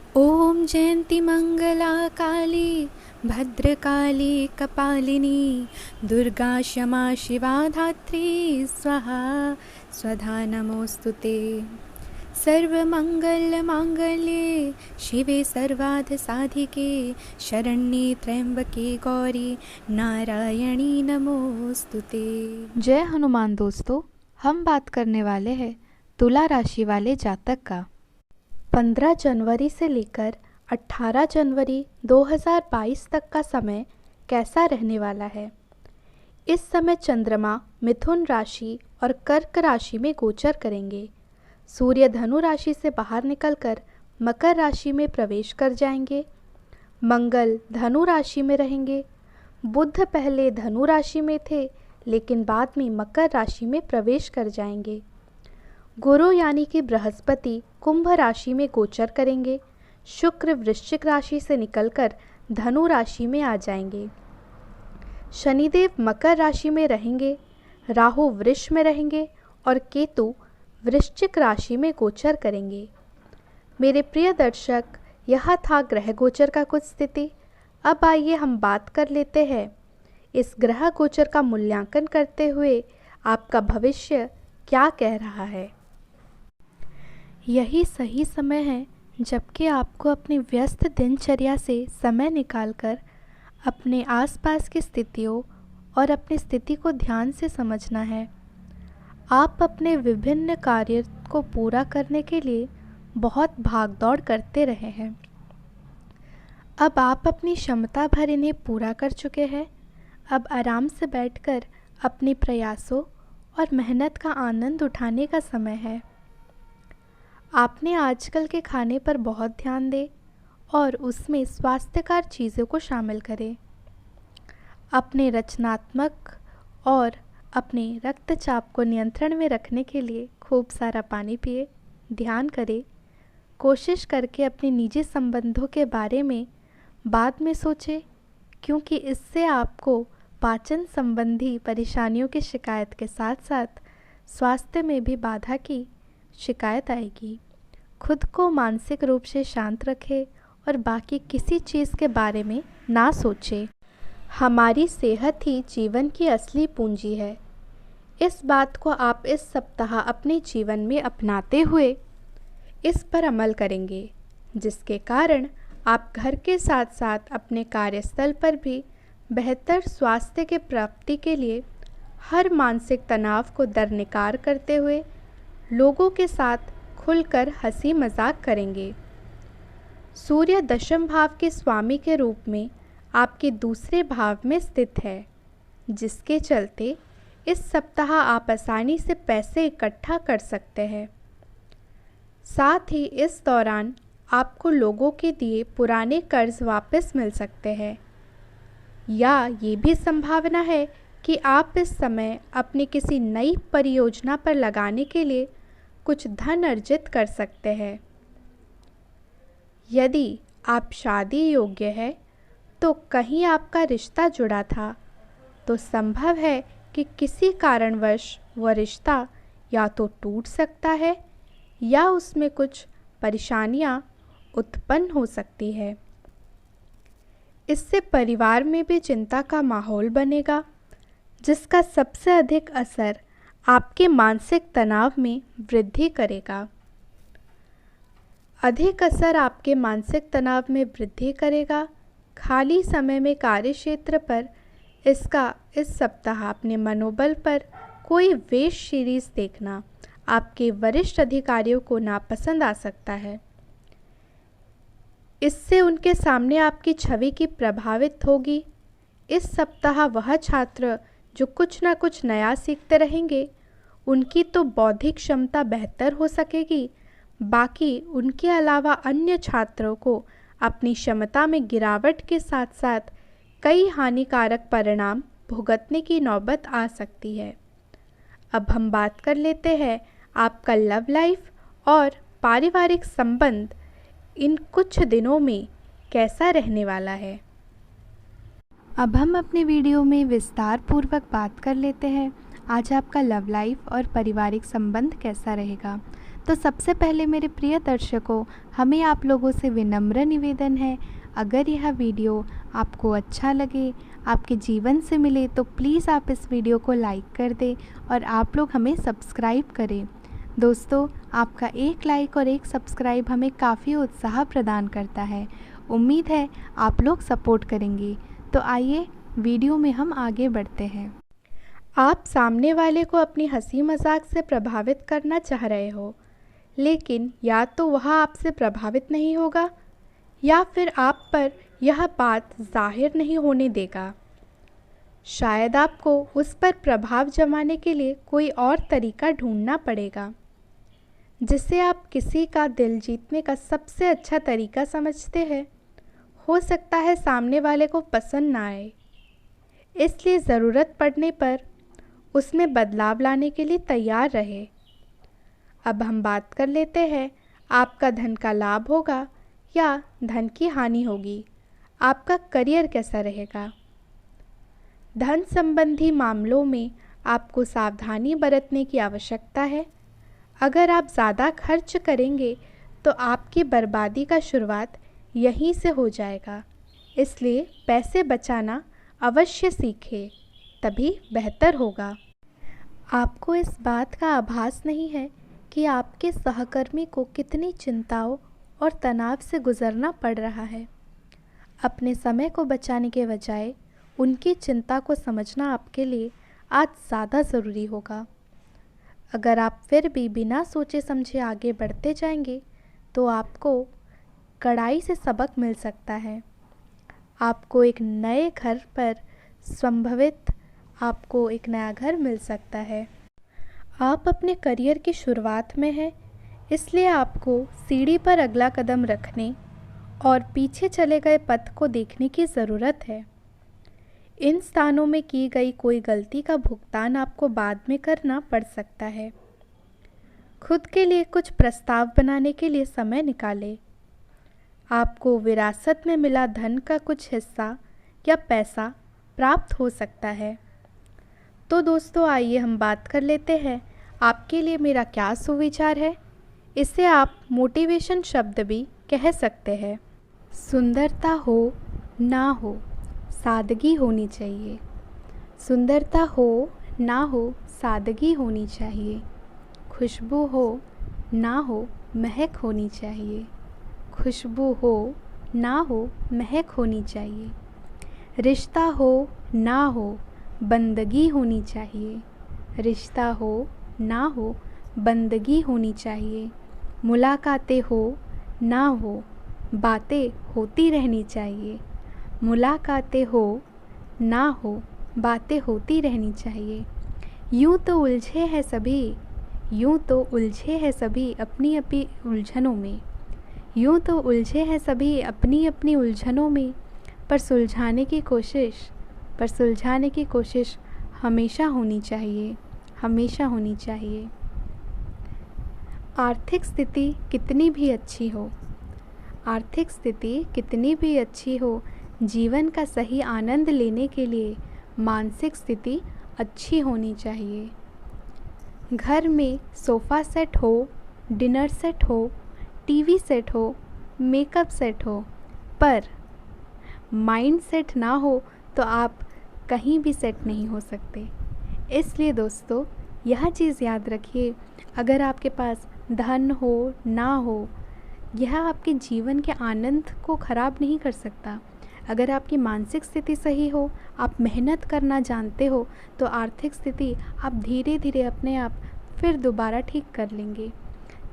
ॐ जयन्ती मङ्गला काली भद्रकाली कपालिनी दुर्गा क्षमा शिवा धात्री स्वाहा स्वधा नमोऽस्तु ते। सर्वमङ्गलमाङ्गल्ये शिवे सर्वार्थसाधिके शरण्ये त्र्यंबके गौरी नारायणी नमोऽस्तु ते। जय हनुमान। दोस्तों, हम बात करने वाले हैं तुला राशि वाले जातक का। 15 जनवरी से लेकर 18 जनवरी 2022 तक का समय कैसा रहने वाला है। इस समय चंद्रमा मिथुन राशि और कर्क राशि में गोचर करेंगे। सूर्य धनु राशि से बाहर निकलकर मकर राशि में प्रवेश कर जाएंगे। मंगल धनु राशि में रहेंगे। बुध पहले धनु राशि में थे लेकिन बाद में मकर राशि में प्रवेश कर जाएंगे। गुरु यानी कि बृहस्पति कुंभ राशि में गोचर करेंगे। शुक्र वृश्चिक राशि से निकलकर धनु राशि में आ जाएंगे। शनिदेव मकर राशि में रहेंगे। राहु वृष में रहेंगे और केतु वृश्चिक राशि में गोचर करेंगे। मेरे प्रिय दर्शक, यह था ग्रह गोचर का कुछ स्थिति। अब आइए हम बात कर लेते हैं इस ग्रह गोचर का मूल्यांकन करते हुए आपका भविष्य क्या कह रहा है। यही सही समय है जबकि आपको अपनी व्यस्त दिनचर्या से समय निकालकर अपने आसपास की स्थितियों और अपनी स्थिति को ध्यान से समझना है। आप अपने विभिन्न कार्य को पूरा करने के लिए बहुत भागदौड़ करते रहे हैं। अब आप अपनी क्षमता भर इन्हें पूरा कर चुके हैं। अब आराम से बैठकर अपने प्रयासों और मेहनत का आनंद उठाने का समय है। आपने आजकल के खाने पर बहुत ध्यान दें और उसमें स्वास्थ्यकर चीज़ों को शामिल करें। अपने रचनात्मक और अपने रक्तचाप को नियंत्रण में रखने के लिए खूब सारा पानी पिए, ध्यान करें। कोशिश करके अपने निजी संबंधों के बारे में बाद में सोचें, क्योंकि इससे आपको पाचन संबंधी परेशानियों की शिकायत के साथ साथ स्वास्थ्य में भी बाधा की शिकायत आएगी। खुद को मानसिक रूप से शांत रखें और बाकी किसी चीज़ के बारे में ना सोचें। हमारी सेहत ही जीवन की असली पूंजी है। इस बात को आप इस सप्ताह अपने जीवन में अपनाते हुए इस पर अमल करेंगे, जिसके कारण आप घर के साथ साथ अपने कार्यस्थल पर भी बेहतर स्वास्थ्य के प्राप्ति के लिए हर मानसिक तनाव को दरकिनार करते हुए लोगों के साथ खुलकर हंसी मजाक करेंगे। सूर्य दशम भाव के स्वामी के रूप में आपके दूसरे भाव में स्थित है, जिसके चलते इस सप्ताह आप आसानी से पैसे इकट्ठा कर सकते हैं। साथ ही इस दौरान आपको लोगों के दिए पुराने कर्ज वापस मिल सकते हैं, या ये भी संभावना है कि आप इस समय अपनी किसी नई परियोजना पर लगाने के लिए कुछ धन अर्जित कर सकते हैं। यदि आप शादी योग्य है तो कहीं आपका रिश्ता जुड़ा था तो संभव है कि किसी कारणवश वह रिश्ता या तो टूट सकता है या उसमें कुछ परेशानियां उत्पन्न हो सकती है। इससे परिवार में भी चिंता का माहौल बनेगा, जिसका सबसे अधिक असर आपके मानसिक तनाव में वृद्धि करेगा। अधिक असर आपके मानसिक तनाव में वृद्धि करेगा। खाली समय में कार्यक्षेत्र पर इस सप्ताह अपने मनोबल पर कोई वेब सीरीज देखना आपके वरिष्ठ अधिकारियों को नापसंद आ सकता है। इससे उनके सामने आपकी छवि की प्रभावित होगी। इस सप्ताह वह छात्र जो कुछ ना कुछ नया सीखते रहेंगे, उनकी तो बौद्धिक क्षमता बेहतर हो सकेगी, बाकी उनके अलावा अन्य छात्रों को अपनी क्षमता में गिरावट के साथ साथ कई हानिकारक परिणाम भुगतने की नौबत आ सकती है। अब हम बात कर लेते हैं आपका लव लाइफ और पारिवारिक संबंध इन कुछ दिनों में कैसा रहने वाला है। अब हम अपने वीडियो में विस्तार पूर्वक बात कर लेते हैं आज आपका लव लाइफ और पारिवारिक संबंध कैसा रहेगा। तो सबसे पहले मेरे प्रिय दर्शकों, हमें आप लोगों से विनम्र निवेदन है, अगर यह वीडियो आपको अच्छा लगे, आपके जीवन से मिले, तो प्लीज़ आप इस वीडियो को लाइक कर दें और आप लोग हमें सब्सक्राइब करें। दोस्तों, आपका एक लाइक और एक सब्सक्राइब हमें काफ़ी उत्साह प्रदान करता है। उम्मीद है आप लोग सपोर्ट करेंगे। तो आइए वीडियो में हम आगे बढ़ते हैं। आप सामने वाले को अपनी हंसी मजाक से प्रभावित करना चाह रहे हो, लेकिन या तो वह आपसे प्रभावित नहीं होगा या फिर आप पर यह बात जाहिर नहीं होने देगा। शायद आपको उस पर प्रभाव जमाने के लिए कोई और तरीका ढूंढना पड़ेगा, जिसे आप किसी का दिल जीतने का सबसे अच्छा तरीका समझते हैं। हो सकता है सामने वाले को पसंद ना आए, इसलिए ज़रूरत पड़ने पर उसमें बदलाव लाने के लिए तैयार रहे। अब हम बात कर लेते हैं, आपका धन का लाभ होगा या धन की हानि होगी, आपका करियर कैसा रहेगा। धन संबंधी मामलों में आपको सावधानी बरतने की आवश्यकता है। अगर आप ज़्यादा खर्च करेंगे तो आपकी बर्बादी का शुरुआत यहीं से हो जाएगा, इसलिए पैसे बचाना अवश्य सीखें, तभी बेहतर होगा। आपको इस बात का आभास नहीं है कि आपके सहकर्मी को कितनी चिंताओं और तनाव से गुजरना पड़ रहा है। अपने समय को बचाने के बजाय उनकी चिंता को समझना आपके लिए आज ज़्यादा ज़रूरी होगा। अगर आप फिर भी बिना सोचे समझे आगे बढ़ते जाएंगे तो आपको कड़ाई से सबक मिल सकता है। आपको एक नए घर पर संभवित आपको एक नया घर मिल सकता है। आप अपने करियर की शुरुआत में हैं, इसलिए आपको सीढ़ी पर अगला कदम रखने और पीछे चले गए पथ को देखने की ज़रूरत है। इन स्थानों में की गई कोई गलती का भुगतान आपको बाद में करना पड़ सकता है। खुद के लिए कुछ प्रस्ताव बनाने के लिए समय निकालें। आपको विरासत में मिला धन का कुछ हिस्सा या पैसा प्राप्त हो सकता है। तो दोस्तों, आइए हम बात कर लेते हैं आपके लिए मेरा क्या सुविचार है। इसे आप मोटिवेशन शब्द भी कह सकते हैं। सुंदरता हो ना हो, सादगी होनी चाहिए। सुंदरता हो ना हो, सादगी होनी चाहिए। खुशबू हो ना हो, महक होनी चाहिए। खुशबू हो ना हो, महक होनी चाहिए। रिश्ता हो ना हो, बंदगी होनी चाहिए। रिश्ता हो ना हो, बंदगी होनी चाहिए। मुलाकातें हो ना हो, बातें होती रहनी चाहिए। मुलाकातें हो ना हो, बातें होती रहनी चाहिए। यूँ तो उलझे हैं सभी, यूँ तो उलझे हैं सभी अपनी अपनी उलझनों में। यूँ तो उलझे हैं सभी अपनी अपनी उलझनों में, पर सुलझाने की कोशिश हमेशा होनी चाहिए, हमेशा होनी चाहिए। आर्थिक स्थिति कितनी भी अच्छी हो, आर्थिक स्थिति कितनी भी अच्छी हो, जीवन का सही आनंद लेने के लिए मानसिक स्थिति अच्छी होनी चाहिए। घर में सोफ़ा सेट हो, डिनर सेट हो, टीवी सेट हो, मेकअप सेट हो, पर माइंड सेट ना हो तो आप कहीं भी सेट नहीं हो सकते। इसलिए दोस्तों, यह चीज़ याद रखिए, अगर आपके पास धन हो ना हो, यह आपके जीवन के आनंद को ख़राब नहीं कर सकता। अगर आपकी मानसिक स्थिति सही हो, आप मेहनत करना जानते हो, तो आर्थिक स्थिति आप धीरे धीरे अपने आप फिर दोबारा ठीक कर लेंगे।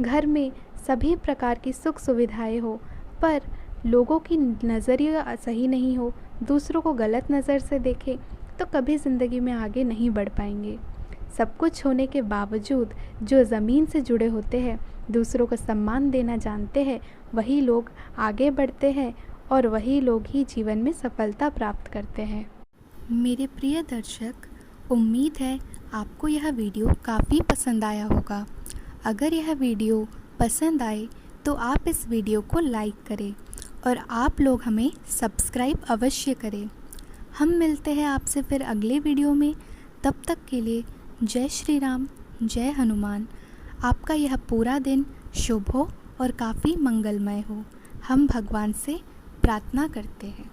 घर में सभी प्रकार की सुख सुविधाएं हो, पर लोगों की नज़रिया सही नहीं हो, दूसरों को गलत नज़र से देखें, तो कभी ज़िंदगी में आगे नहीं बढ़ पाएंगे। सब कुछ होने के बावजूद जो ज़मीन से जुड़े होते हैं, दूसरों को सम्मान देना जानते हैं, वही लोग आगे बढ़ते हैं और वही लोग ही जीवन में सफलता प्राप्त करते हैं। मेरे प्रिय दर्शक, उम्मीद है आपको यह वीडियो काफ़ी पसंद आया होगा। अगर यह वीडियो पसंद आए तो आप इस वीडियो को लाइक करें और आप लोग हमें सब्सक्राइब अवश्य करें। हम मिलते हैं आपसे फिर अगले वीडियो में। तब तक के लिए जय श्री राम, जय हनुमान। आपका यह पूरा दिन शुभ हो और काफ़ी मंगलमय हो। हम भगवान से प्रार्थना करते हैं।